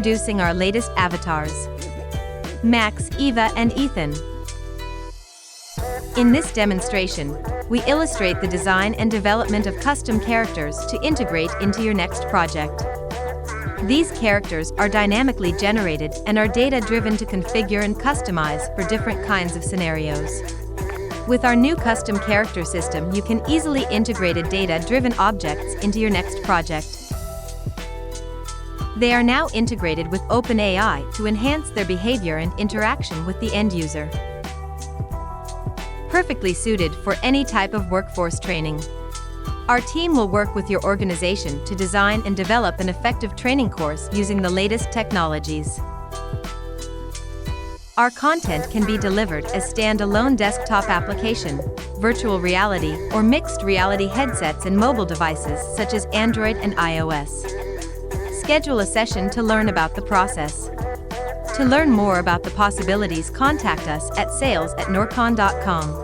Introducing our latest avatars, Max, Eva and Ethan. In this demonstration, we illustrate the design and development of custom characters to integrate into your next project. These characters are dynamically generated and are data-driven to configure and customize for different kinds of scenarios. With our new custom character system, you can easily integrate data-driven objects into your next project. They are now integrated with OpenAI to enhance their behavior and interaction with the end user. Perfectly suited for any type of workforce training. Our team will work with your organization to design and develop an effective training course using the latest technologies. Our content can be delivered as standalone desktop application, virtual reality, or mixed reality headsets and mobile devices such as Android and iOS. Schedule a session to learn about the process. To learn more about the possibilities, contact us at sales@noorcon.com.